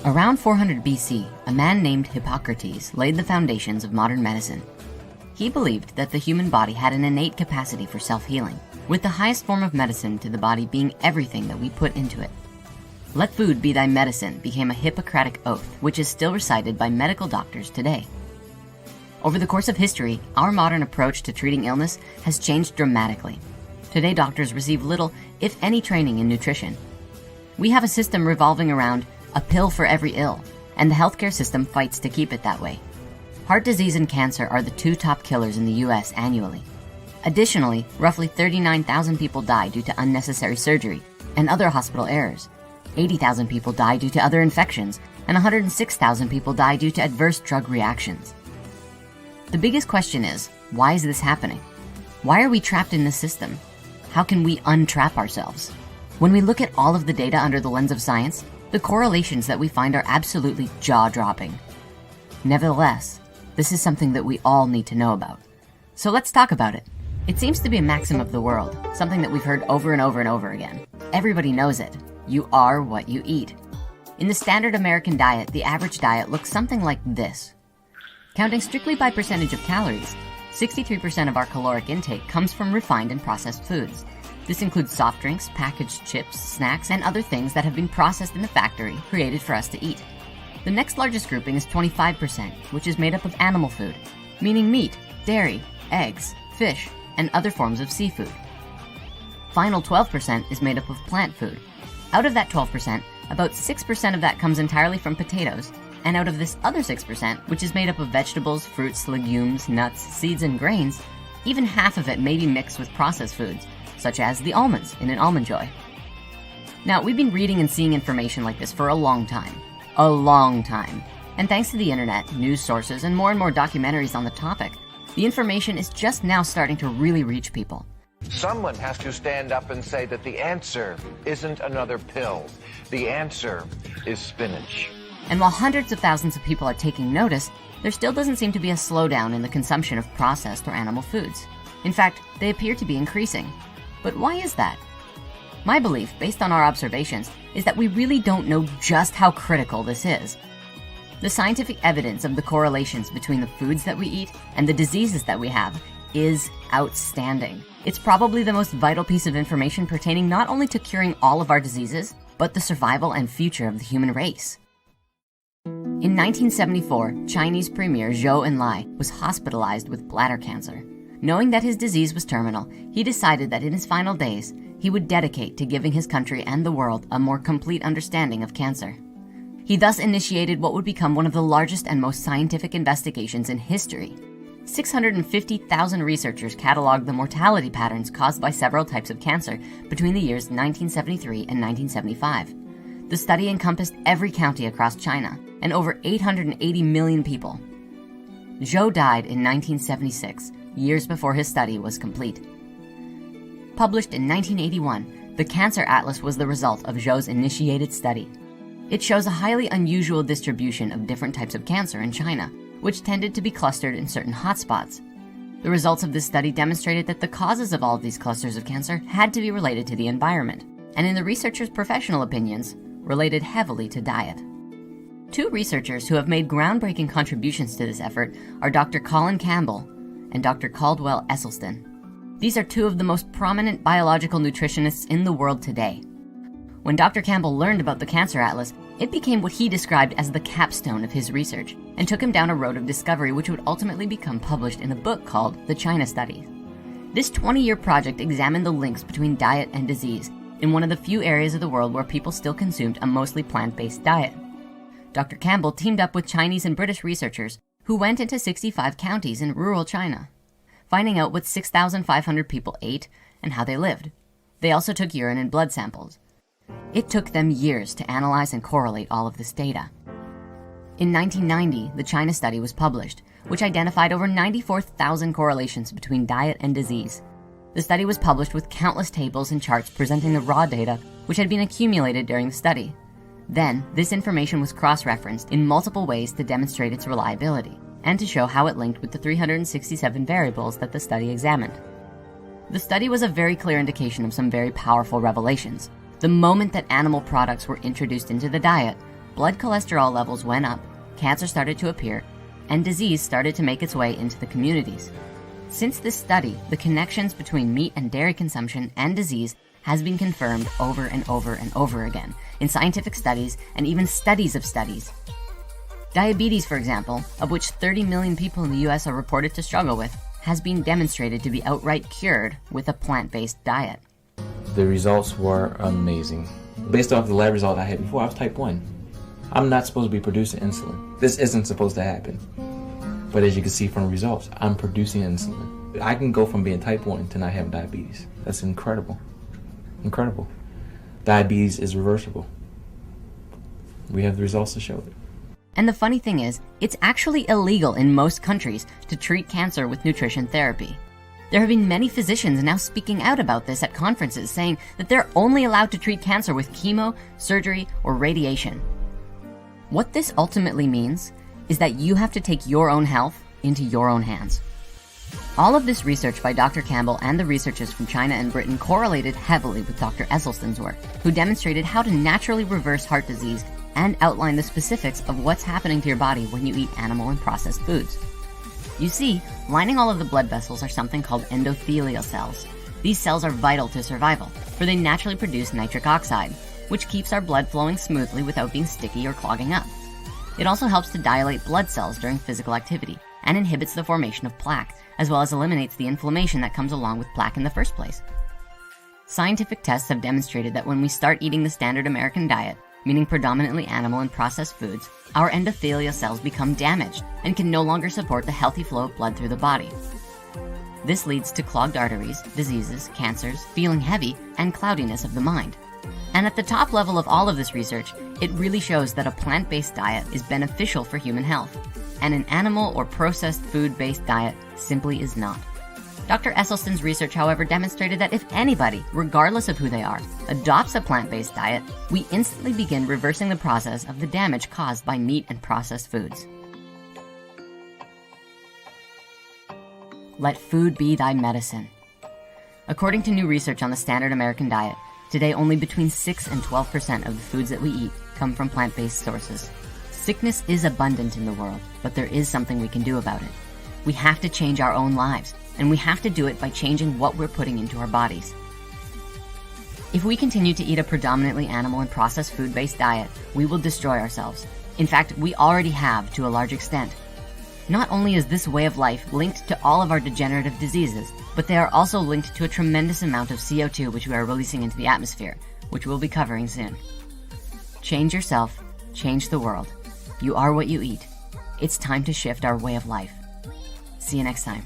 Around 400 BC, a man named Hippocrates laid the foundations of modern medicine. He believed that the human body had an innate capacity for self-healing, with the highest form of medicine to the body being everything that we put into it. Let food be thy medicine became a Hippocratic oath, which is still recited by medical doctors today. Over the course of history, our modern approach to treating illness has changed dramatically. Today, doctors receive little, if any, training in nutrition. We have a system revolving around a pill for every ill, and the healthcare system fights to keep it that way. Heart disease and cancer are the two top killers in the US annually. Additionally, roughly 39,000 people die due to unnecessary surgery and other hospital errors. 80,000 people die due to other infections, and 106,000 people die due to adverse drug reactions. The biggest question is, why is this happening? Why are we trapped in this system? How can we untrap ourselves? When we look at all of the data under the lens of science, the correlations that we find are absolutely jaw-dropping. Nevertheless, this is something that we all need to know about. So let's talk about it. It seems to be a maxim of the world, something that we've heard over and over and over again. Everybody knows it. You are what you eat. In the standard American diet, the average diet looks something like this. Counting strictly by percentage of calories, 63% of our caloric intake comes from refined and processed foods. This includes soft drinks, packaged chips, snacks, and other things that have been processed in the factory, created for us to eat. The next largest grouping is 25%, which is made up of animal food, meaning meat, dairy, eggs, fish, and other forms of seafood. Final 12% is made up of plant food. Out of that 12%, about 6% of that comes entirely from potatoes, and out of this other 6%, which is made up of vegetables, fruits, legumes, nuts, seeds, and grains, even half of it may be mixed with processed foods, such as the almonds in an Almond Joy. Now, we've been reading and seeing information like this for a long time. A long time. And thanks to the internet, news sources, and more documentaries on the topic, the information is just now starting to really reach people. Someone has to stand up and say that the answer isn't another pill. The answer is spinach. And while hundreds of thousands of people are taking notice, there still doesn't seem to be a slowdown in the consumption of processed or animal foods. In fact, they appear to be increasing. But why is that? My belief, based on our observations, is that we really don't know just how critical this is. The scientific evidence of the correlations between the foods that we eat and the diseases that we have is outstanding. It's probably the most vital piece of information pertaining not only to curing all of our diseases, but the survival and future of the human race. In 1974, Chinese Premier Zhou Enlai was hospitalized with bladder cancer. Knowing that his disease was terminal, he decided that in his final days, he would dedicate to giving his country and the world a more complete understanding of cancer. He thus initiated what would become one of the largest and most scientific investigations in history. 650,000 researchers cataloged the mortality patterns caused by several types of cancer between the years 1973 and 1975. The study encompassed every county across China and over 880 million people. Zhou died in 1976, years before his study was complete. Published in 1981, the Cancer Atlas was the result of Zhou's initiated study. It shows a highly unusual distribution of different types of cancer in China, which tended to be clustered in certain hotspots. The results of this study demonstrated that the causes of all of these clusters of cancer had to be related to the environment, and in the researchers' professional opinions, related heavily to diet. Two researchers who have made groundbreaking contributions to this effort are Dr. Colin Campbell and Dr. Caldwell Esselstyn. These are two of the most prominent biological nutritionists in the world today. When Dr. Campbell learned about the Cancer Atlas, it became what he described as the capstone of his research and took him down a road of discovery which would ultimately become published in a book called The China Studies. This 20-year project examined the links between diet and disease in one of the few areas of the world where people still consumed a mostly plant-based diet. Dr. Campbell teamed up with Chinese and British researchers who went into 65 counties in rural China, finding out what 6,500 people ate and how they lived. They also took urine and blood samples. It took them years to analyze and correlate all of this data. In 1990, the China study was published, which identified over 94,000 correlations between diet and disease. The study was published with countless tables and charts presenting the raw data which had been accumulated during the study. Then, this information was cross-referenced in multiple ways to demonstrate its reliability and to show how it linked with the 367 variables that the study examined. The study was a very clear indication of some very powerful revelations. The moment that animal products were introduced into the diet, blood cholesterol levels went up, cancer started to appear, and disease started to make its way into the communities. Since this study, the connections between meat and dairy consumption and disease has been confirmed over and over and over again in scientific studies and even studies of studies. Diabetes, for example, of which 30 million people in the US are reported to struggle with, has been demonstrated to be outright cured with a plant-based diet. The results were amazing. Based off the lab result I had before, I was type 1. I'm not supposed to be producing insulin. This isn't supposed to happen. But as you can see from the results, I'm producing insulin. I can go from being type 1 to not having diabetes. That's incredible. Incredible. Diabetes is reversible. We have the results to show it. And the funny thing is, it's actually illegal in most countries to treat cancer with nutrition therapy. There have been many physicians now speaking out about this at conferences, saying that they're only allowed to treat cancer with chemo, surgery, or radiation. What this ultimately means is that you have to take your own health into your own hands. All of this research by Dr. Campbell and the researchers from China and Britain correlated heavily with Dr. Esselstyn's work, who demonstrated how to naturally reverse heart disease and outline the specifics of what's happening to your body when you eat animal and processed foods. You see, lining all of the blood vessels are something called endothelial cells. These cells are vital to survival, for they naturally produce nitric oxide, which keeps our blood flowing smoothly without being sticky or clogging up. It also helps to dilate blood cells during physical activity and inhibits the formation of plaque, as well as eliminates the inflammation that comes along with plaque in the first place. Scientific tests have demonstrated that when we start eating the standard American diet, meaning predominantly animal and processed foods, our endothelial cells become damaged and can no longer support the healthy flow of blood through the body. This leads to clogged arteries, diseases, cancers, feeling heavy, and cloudiness of the mind. And at the top level of all of this research, it really shows that a plant-based diet is beneficial for human health, and an animal or processed food-based diet simply is not. Dr. Esselstyn's research, however, demonstrated that if anybody, regardless of who they are, adopts a plant-based diet, we instantly begin reversing the process of the damage caused by meat and processed foods. Let food be thy medicine. According to new research on the standard American diet, today only between 6 and 12% of the foods that we eat come from plant-based sources. Sickness is abundant in the world, but there is something we can do about it. We have to change our own lives, and we have to do it by changing what we're putting into our bodies. If we continue to eat a predominantly animal and processed food-based diet, we will destroy ourselves. In fact, we already have to a large extent. Not only is this way of life linked to all of our degenerative diseases, but they are also linked to a tremendous amount of CO2 which we are releasing into the atmosphere, which we'll be covering soon. Change yourself, change the world. You are what you eat. It's time to shift our way of life. See you next time.